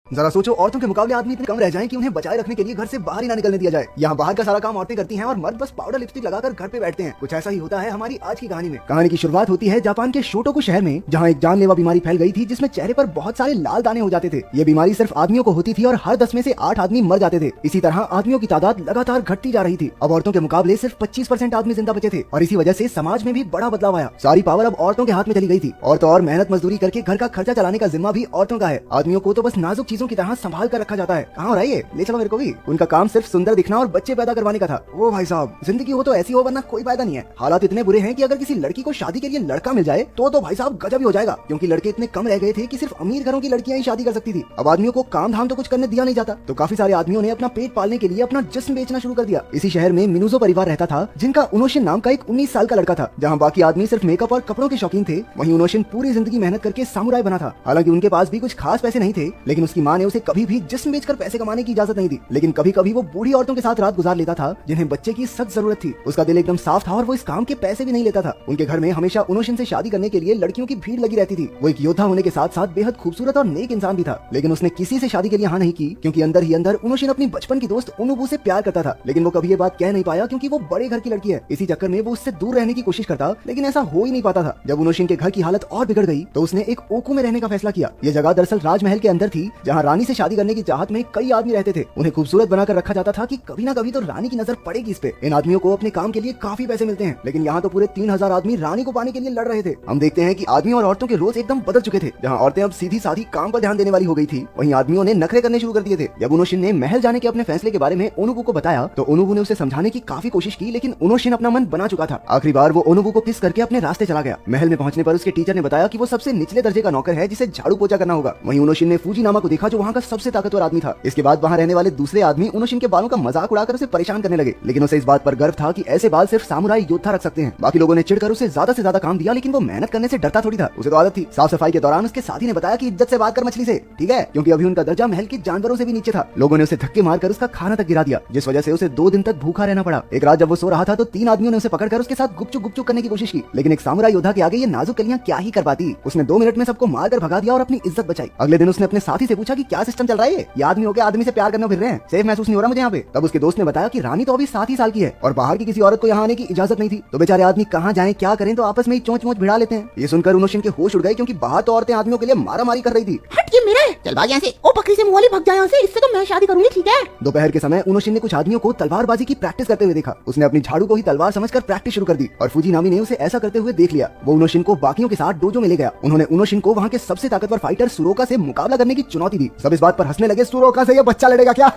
जरा सोचो, औरतों के मुकाबले आदमी इतने कम रह जाएं कि उन्हें बचाए रखने के लिए घर से बाहर ही ना निकलने दिया जाए। यहाँ बाहर का सारा काम औरतें करती हैं और मर्द बस पाउडर लिपस्टिक लगाकर घर पे बैठते हैं। कुछ ऐसा ही होता है हमारी आज की कहानी में। कहानी की शुरुआत होती है जापान के शोटोकु शहर में, जहाँ एक जानलेवा बीमारी फैल गई थी जिसमें चेहरे पर बहुत सारे लाल दाने हो जाते थे। ये बीमारी सिर्फ आदमियों को होती थी और हर 10 में से 8 आदमी मर जाते थे। इसी तरह आदमियों की तादाद लगातार घटती जा रही थी। अब औरतों के मुकाबले सिर्फ 25% आदमी जिंदा बचे थे और इसी वजह से समाज में भी बड़ा बदलाव आया। सारी पावर अब औरतों के हाथ में चली गई थी। औरतों और मेहनत मजदूरी करके घर का खर्चा चलाने का जिम्मा भी औरतों का है। आदमियों को तो बस नाजुक चीजों की तरह संभाल कर रखा जाता है। कहाँ हो रहा है, ले चलो मेरे को भी। उनका काम सिर्फ सुंदर दिखना और बच्चे पैदा करवाने का था। ओ भाई साहब, जिंदगी हो तो ऐसी हो, वरना कोई फायदा नहीं है। हालात इतने बुरे हैं कि अगर किसी लड़की को शादी के लिए लड़का मिल जाए तो भाई साहब गजब ही हो जाएगा, क्योंकि लड़के इतने कम रह गए थे कि सिर्फ अमीर घरों की लड़कियां ही शादी कर सकती थी। अब आदमियों को काम धाम तो कुछ करने दिया नहीं जाता, तो काफी सारे आदमियों ने अपना पेट पालने के लिए अपना जिस्म बेचना शुरू कर दिया। इसी शहर में मिनुजो परिवार रहता था, जिनका उनोशिन नाम का एक 19 साल का लड़का था। जहाँ बाकी आदमी सिर्फ मेकअप और कपड़ों के शौकीन थे, वहीं उनोशिन पूरी जिंदगी मेहनत करके सामुराई बना था। हालांकि उनके पास भी कुछ खास पैसे नहीं थे, लेकिन उसकी माँ ने उसे कभी भी जिस्म बेचकर पैसे कमाने की इजाजत नहीं दी। लेकिन कभी कभी वो बूढ़ी औरतों के साथ रात गुजार लेता था जिन्हें बच्चे की सख्त जरूरत थी। उसका दिल एकदम साफ था और वो इस काम के पैसे भी नहीं लेता था। उनके घर में हमेशा उनोशिन से शादी करने के लिए लड़कियों की भीड़ लगी रहती थी। वो एक योद्धा होने के साथ साथ बेहद खूबसूरत और नेक इंसान भी था, लेकिन उसने किसी से शादी के लिए हाँ नहीं की, क्योंकि अंदर ही अंदर उनोशिन अपनी बचपन की दोस्त उनुबू से प्यार करता था। लेकिन वो कभी ये बात कह नहीं पाया, क्योंकि वो बड़े घर की लड़की है। इसी चक्कर में वो उससे दूर रहने की कोशिश करता, लेकिन ऐसा हो ही नहीं पाता था। जब उनोशिन के घर की हालत और बिगड़ गई तो उसने एक ओकू में रहने का फैसला किया। ये जगह दरअसल राजमहल के अंदर थी, जहाँ रानी से शादी करने की चाहत में कई आदमी रहते थे। उन्हें खूबसूरत बनाकर रखा जाता था कि कभी ना कभी तो रानी की नजर पड़ेगी इस पे। इन आदमियों को अपने काम के लिए काफी पैसे मिलते हैं, लेकिन यहाँ तो पूरे 3000 आदमी रानी को पाने के लिए लड़ रहे थे। हम देखते हैं कि आदमियों और औरतों के रोज एकदम बदल चुके थे। जहाँ औरतें अब सीधी साधी काम पर ध्यान देने वाली हो गई थी, वहीं आदमियों ने नखरे करने शुरू कर दिए थे। जब उनोशिन ने महल जाने के अपने फैसले के बारे में ओनुबू को बताया तो ओनुबू ने उसे समझाने की काफी कोशिश की, लेकिन उनोशिन अपना मन बना चुका था। आखिरी बार वो ओनुबू को किस करके अपने रास्ते चला गया। महल में पहुंचने पर उसके टीचर ने बताया कि वो सबसे निचले दर्जे का नौकर है, जिसे झाड़ू पोछा करना होगा। वहीं उनोशिन ने फूजीनामा को देखा, जो वहाँ का सबसे ताकतवर आदमी था। इसके बाद वहाँ रहने वाले दूसरे आदमी उनोशिन के बालों का मजाक उड़ाकर उसे परेशान करने लगे, लेकिन उसे इस बात पर गर्व था कि ऐसे बाल सिर्फ सामुराई योद्धा रख सकते हैं। बाकी लोगों ने चिढ़कर उसे ज्यादा से ज्यादा काम दिया, लेकिन वो मेहनत करने से डरता थोड़ी था। उसे तो आदत थी। साफ सफाई के दौरान उसके साथी ने बताया कि इज्जत से बात कर मछली से, ठीक है, क्योंकि अभी उनका दर्जा महल के जानवरों से भी नीचे था। लोगों ने उसे धक्के मारकर उसका खाना तक गिरा दिया, जिस वजह से उसे 2 दिन तक भूखा रहना पड़ा। एक रात जब वो सो रहा था तो 3 आदमियों ने उसे पकड़कर उसके साथ गुपचुप करने की कोशिश की, लेकिन एक सामुराई योद्धा के आगे ये नाजुक कलियां क्या ही कर पाती। उसने 2 मिनट में सबको मारकर भगा दिया और अपनी इज्जत बचाई। अगले दिन उसने अपने साथी से पूछा कि क्या सिस्टम चल रहा है, ये आदमी होकर आदमी से प्यार करने फिर रहे हैं, सेफ महसूस नहीं हो रहा मुझे यहाँ पे। तब उसके दोस्त ने बताया कि रानी तो अभी 7 ही साल की है और बाहर की किसी औरत को यहाँ आने की इजाजत नहीं थी। तो बेचारे आदमी कहाँ जाएं क्या करें, तो आपस में ही चोंच भिड़ा लेते हैं। ये सुनकर उनोशिन के होश उड़ गए, क्योंकि बाहर तो औरतें आदमियों के लिए मारामारी कर रही थी। हट, ये मेरा है, चल भाग यहाँ से। ओ बकरी से मुंह वाली, भाग जा यहाँ से, इससे तो मैं शादी करूंगी, ठीक है। दोपहर के समय उनोशिन ने कुछ आदमियों को तलवारबाजी की प्रैक्टिस करते हुए देखा। उसने अपनी झाड़ू को ही तलवार समझकर प्रैक्टिस शुरू कर दी और फूजीनामी ने उसे ऐसा करते हुए देख लिया। वो उनोशिन को बाकियों के साथ डोजो में ले गया। उन्होंने उनोशिन को वहाँ के सबसे ताकतवर फाइटर सुरोका से मुकाबला करने की चुनौती दी। सब इस बात पर हंसने लगे, सुरोका से ये बच्चा लड़ेगा क्या?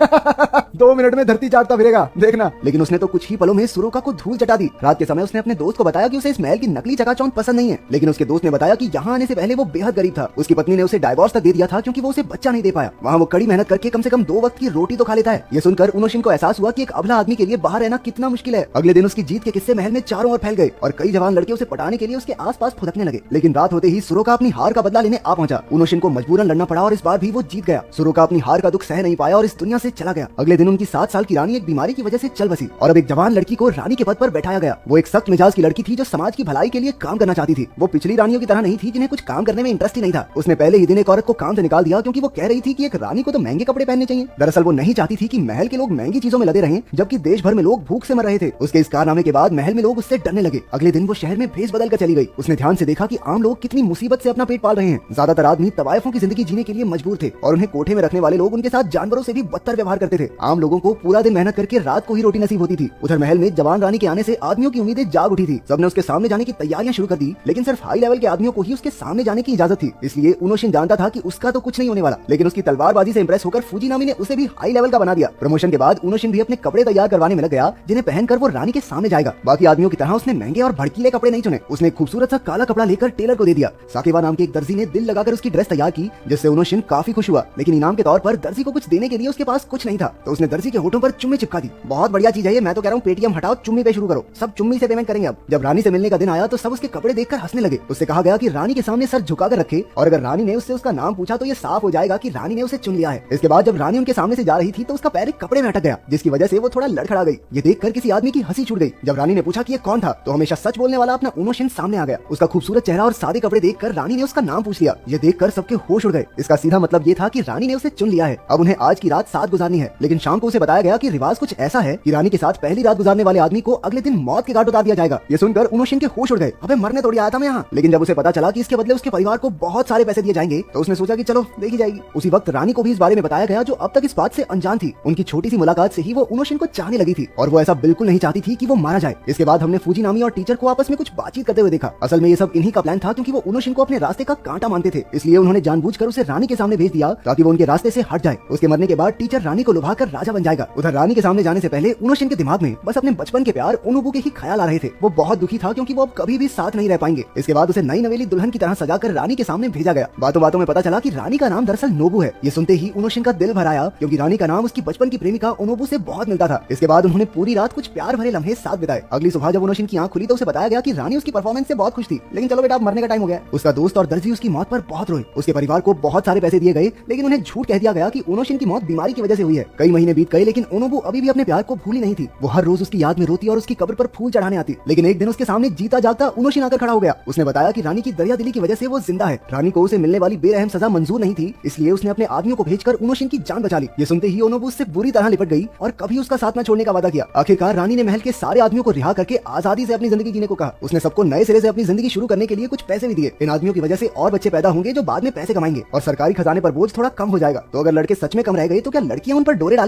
2 मिनट में धरती चाटता फिरेगा, देखना। लेकिन उसने तो कुछ ही पलों में सुरोका को धूल चटा दी। रात के समय उसने अपने दोस्त को बताया कि उसे इस महल की नकली चकाचौंध पसंद नहीं है, लेकिन उसके दोस्त ने बताया कि यहाँ आने से पहले वो बेहद गरीब था। उसकी पत्नी ने उसे डाइवोर्स तक दे दिया था, क्योंकि वो उसे बच्चा नहीं दे पाया। वहाँ वो कड़ी मेहनत करके कम से कम 2 वक्त की रोटी तो खा लेता है। ये सुनकर उनोशिन को एहसास हुआ कि एक अबला आदमी के लिए बाहर रहना कितना मुश्किल है। अगले दिन उसकी जीत के किस्से महल में चारों ओर फैल गए और कई जवान लड़के उसे पटाने के लिए उसके आसपास फुदकने लगे। लेकिन रात होते ही सुरोका अपनी हार का बदला लेने आ पहुंचा। उनोशिन को मजबूरन लड़ना पड़ा और इस बार भी वो जीत गया। सुरोका अपनी हार का दुख सह नहीं पाया और इस दुनिया से चला गया। अगले दिन उनकी 7 साल की रानी एक बीमारी की वजह से चल बसी और अब एक जवान लड़की को रानी के पद पर बैठाया गया। वो एक सख्त मिजाज की लड़की थी, जो समाज की भलाई के लिए काम करना चाहती थी। वो पिछली रानियों की तरह नहीं थी, जिन्हें कुछ काम करने में इंटरेस्ट ही नहीं था। उसने पहले ही दिन एक औरत को काम से निकाल दिया, क्योंकि वो कह रही थी कि एक रानी को तो महंगे कपड़े पहनने चाहिए। दरअसल वो नहीं चाहती थी कि महल के लोग महंगी चीजों में लदे रहें, जबकि देश भर में लोग भूख से मर रहे थे। उसके इस कारनामे के बाद महल में लोग उससे डरने लगे। अगले दिन वो शहर में भेष बदल कर चली गई। उसने ध्यान से देखा कि आम लोग कितनी मुसीबत से अपना पेट पाल रहे हैं। ज्यादातर आदमी तवायफों की जिंदगी जीने के लिए मजबूर थे और उन्हें कोठे में रखने वाले लोग उनके साथ जानवरों से भी बदतर व्यवहार करते थे। आम लोगों को पूरा दिन मेहनत करके रात को ही रोटी नसीब होती थी। उधर महल में जवान रानी के आने से आदमियों की उम्मीदें जाग उठी थी। सबने उसके सामने जाने की तैयारियां शुरू कर दी, लेकिन सिर्फ हाई लेवल के आदमियों को ही उसके सामने जाने की इजाजत थी। इसलिए उनोशिन जानता था कि उसका तो कुछ नहीं होने वाला, लेकिन उसकी तलवारबाजी से इंप्रेस होकर फूजीनामी ने उसे भी हाई लेवल का बना दिया। प्रमोशन के बाद उनोशिन भी अपने कपड़े तैयार करवाने में लग गया, जिन्हें पहनकर वो रानी के सामने जाएगा। बाकी आदमियों की तरह उसने महंगे और भड़कीले कपड़े नहीं चुने। उसने खूबसूरत सा काला कपड़ा लेकर टेलर को दे दिया। साकेवा नाम के एक दर्जी ने दिल लगाकर उसकी ड्रेस तैयार की, जिससे उनोशिन काफी खुश हुआ। लेकिन इनाम के तौर पर दर्जी को कुछ देने के लिए उसके पास कुछ नहीं था, तो उसने दर्जी के होठों पर चुम्मी चिपका दी। बहुत बढ़िया चीज है ये, मैं तो कह रहा हूँ पेटीएम हटाओ, चुम्मी पे शुरू करो, सब चुम्मी से पेमेंट करेंगे अब। जब रानी से मिलने का दिन आया तो सब उसके कपड़े देखकर हंसने लगे। उससे कहा गया कि रानी के सामने सर झुकाकर रखे और अगर रानी ने उससे उसका नाम पूछा तो ये साफ हो जाएगा कि रानी ने उसे चुन लिया है। इसके बाद जब रानी उनके सामने से जा रही थी तो उसका पैर एक कपड़े में अटक गया, जिसकी वजह से वो थोड़ा लड़खड़ा गई। ये देखकर किसी आदमी की हंसी छूट गई। जब रानी ने पूछा कि ये कौन था तो हमेशा सच बोलने वाला अपना उनो शिन सामने आ गया। उसका खूबसूरत चेहरा और सादे कपड़े देखकर रानी ने उसका नाम पूछ लिया। ये देखकर सबके होश उड़ गए। इसका सीधा मतलब ये था कि रानी ने उसे चुन लिया है। अब उन्हें आज की रात साथ गुजारनी है, लेकिन शाम को उसे बताया गया कि रिवाज कुछ ऐसा है कि रानी के साथ पहली रात गुजारने वाले आदमी को अगले दिन मौत के घाट उतार दिया जाएगा। ये सुनकर उनो शिन के होश उड़ गए। अबे मरने थोड़ी आया था मैं यहाँ। लेकिन जब उसे पता चला कि इसके बदले उसके परिवार को बहुत सारे पैसे दिए जाएंगे तो उसने सोचा कि चलो देखी जाएगी। उसी वक्त रानी को भी इस बारे में बताया गया जो अब तक इस बात से अनजान थी। उनकी छोटी सी मुलाकात से ही वो उनो शिन को चाहने लगी थी और वो ऐसा बिल्कुल नहीं चाहती थी कि वो मारा जाए। इसके बाद हमने फूजी नामी और टीचर को आपस में कुछ बातचीत करते हुए देखा। असल में ये सब इन्हीं का प्लान था, क्योंकि वो उनो शिन को अपने रास्ते का कांटा मानते थे, इसलिए उन्होंने जानबूझकर उसे रानी के सामने भेज दिया ताकि वो उनके रास्ते से हट जाए। उसके मरने के बाद टीचर रानी को लुभाकर राजा बन जाएगा। उधर रानी के सामने जाने से पहले उनो शिन के दिमाग में बस अपने बचपन के प्यार उनोबू के ही ख्याल आ रहे थे। वो बहुत दुखी था क्योंकि वो अब कभी भी साथ नहीं रह पाएंगे। इसके बाद उसे नई नवेली दुल्हन की तरह सजाकर रानी के सामने भेजा गया। बातों बातों में पता चला कि रानी का नाम दरअसल नोबू है। ये सुनते ही उनो शिन का दिल भर आया, क्योंकि रानी का नाम उसकी बचपन की प्रेमिका ओनोबू से बहुत मिलता था। इसके बाद उन्होंने पूरी रात कुछ प्यार भरे लम्हे साथ बिताए। अगली सुबह जब उनो शिन की आंख खुली तो उसे बताया गया कि रानी उसकी परफॉर्मेंस से बहुत खुश थी, लेकिन चलो बेटा अब मरने का टाइम हो गया। उसका दोस्त और दर्जी उसकी मौत पर बहुत रोए। उसके परिवार को बहुत सारे पैसे दिए गए, लेकिन उन्हें झूठ कह दिया गया कि ओनो शिन की मौत बीमारी की वजह से हुई है। कई महीने बीत गए, लेकिन ओनोबू अभी भी अपने प्यार को भूली नहीं थी। वो हर रोज उसकी याद में रोती और उसकी कब्र पर फूल चढ़ाने आती। लेकिन एक दिन उसके सामने जीता जागता उनो शिन आकर खड़ा हो गया। उसने बताया कि रानी की दरिया दिली की वजह से वो जिंदा है। रानी को उसे मिलने वाली बेरहम सजा मंजूर नहीं थी, इसलिए उसने अपने आदमियों को भेजकर उनो शिन की जान बचा ली। ये सुनते ही ओनोबू उससे बुरी तरह लिपट गई और कभी उसका साथ न छोड़ने का वादा किया। आखिरकार रानी ने महल के सारे आदमियों को रिहा करके आजादी से अपनी जिंदगी जीने को कहा। उसने सबको नए सिरे से अपनी जिंदगी शुरू करने के लिए कुछ पैसे भी दिए। इन आदमियों की वजह से और बच्चे पैदा होंगे जो बाद में पैसे कमाएंगे और सरकारी खजाने पर बोझ थोड़ा कम हो जाएगा। तो अगर लड़के सच में कम रह गए तो क्या लड़कियां उन पर डोरे डालेंगी?